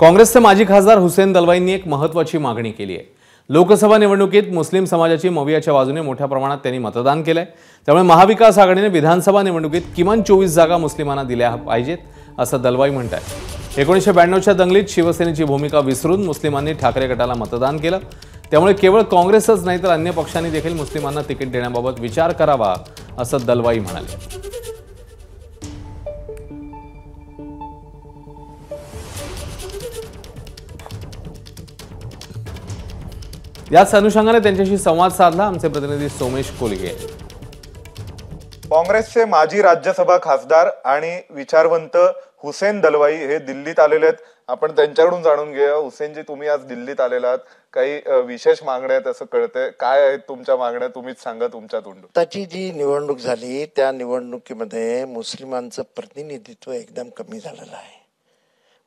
काँग्रेसचे माजी खासदार हुसेन दलवाईंनी एक महत्त्वाची मागणी केली आहे। लोकसभा निवडणुकीत मुस्लिम समाजाची मवियाच्या बाजूने मोठ्या प्रमाणात त्यांनी मतदान केलंय। त्यामुळे महाविकास आघाडीने विधानसभा निवडणुकीत किमान 24 जागा मुस्लिमांना दिल्या पाहिजेत असं दलवाई म्हणतात। 1992च्या दंगलीत शिवसेनेची भूमिका विसरून मुस्लिमांनी ठाकरे गटाला मतदान केलं। त्यामुळे केवळ काँग्रेसच नाही तर अन्य पक्षांनी देखील मुस्लिमांना तिकीट देण्याबाबत विचार करावा असं दलवाई म्हणाले। याच अनुषंगाने त्यांच्याशी संवाद साधला आमचे प्रतिनिधी सोमेश कोलगे। काँग्रेसचे माजी राज्यसभा खासदार आणि विचारवंत हुसेन दलवाई हे दिल्लीत आलेले आहेत। आपण त्यांच्याकडून जाणून घेऊया। हुसेनजी, तुम्ही आज दिल्लीत आलेला आहात, काही विशेष मागण्या आहेत असं कळतंय, काय आहेत तुमच्या मागण्या? तुम्हीच सांगा तुमच्या तोंडून। आताची जी निवडणूक झाली त्या निवडणुकीमध्ये मुस्लिमांचं प्रतिनिधित्व एकदम कमी झालेलं आहे।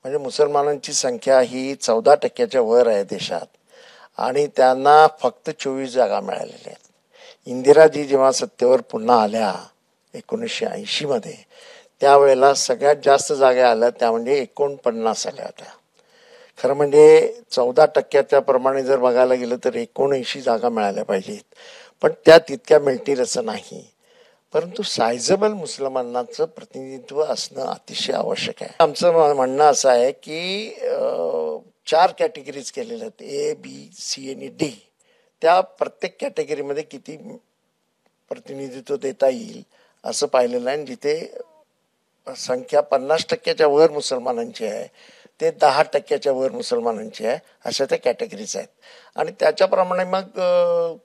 म्हणजे मुसलमानांची संख्या ही 14% वर आहे देशात आणि त्यांना फक्त 24 जागा मिळालेल्या आहेत। इंदिराजी जेव्हा सत्तेवर पुन्हा आल्या 1980 मध्ये, त्यावेळेला सगळ्यात जास्त जागा आल्या त्या म्हणजे 49 आल्या होत्या। खरं म्हणजे 14%च्या प्रमाणे जर बघायला गेलं तर 79 जागा मिळाल्या पाहिजेत, पण त्या तितक्या मिळतील असं नाही। परंतु सायझेबल मुसलमानांचं प्रतिनिधित्व असणं अतिशय आवश्यक आहे। आमचं म्हणणं असं आहे की 4 कॅटेगरीज केलेल्या आहेत, A, B, C आणि D। त्या प्रत्येक कॅटेगरीमध्ये किती प्रतिनिधित्व देता येईल असं पाहिलेलं आहे। जिथे संख्या 50%च्या वर मुसलमानांची आहे ते 10%च्या वर मुसलमानांची आहे, अशा त्या कॅटेगरीज आहेत। आणि त्याच्याप्रमाणे मग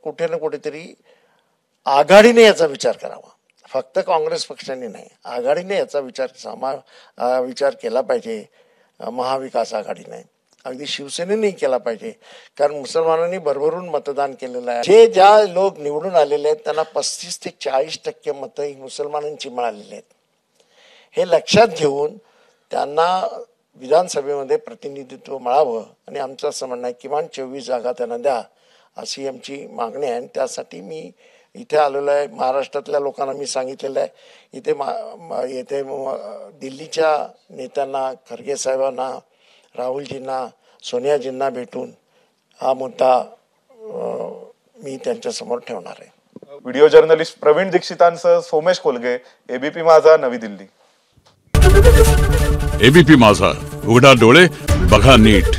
कुठे ना कुठेतरी आघाडीने याचा विचार करावा, फक्त काँग्रेस पक्षाने नाही, आघाडीने याचा विचार केला पाहिजे। महाविकास आघाडीने, अगदी शिवसेनेने केला पाहिजे, कारण मुसलमानांनी भरभरून मतदान केलेलं आहे। जे ज्या लोक निवडून आलेले आहेत त्यांना 35 ते 40% मतं ही मुसलमानांची मिळालेली आहेत। हे लक्षात घेऊन त्यांना विधानसभेमध्ये प्रतिनिधित्व मिळावं आणि आमचं असं म्हणणं आहे किमान 24 जागा त्यांना द्या अशी आमची मागणी आहे। आणि त्यासाठी मी इथे आलेलो आहे। महाराष्ट्रातल्या लोकांना मी सांगितलेलं आहे, इथे दिल्लीच्या नेत्यांना, खरगे साहेबांना, राहुलजींना, सोनियाजींना भेटून हा मुद्दा मी त्यांच्या समोर ठेवणार आहे। व्हिडिओ जर्नलिस्ट प्रवीण दीक्षितांसह सोमेश कोलगे, एबीपी माझा, नवी दिल्ली। एबीपी माझा, उघडा डोळे बघा नीट।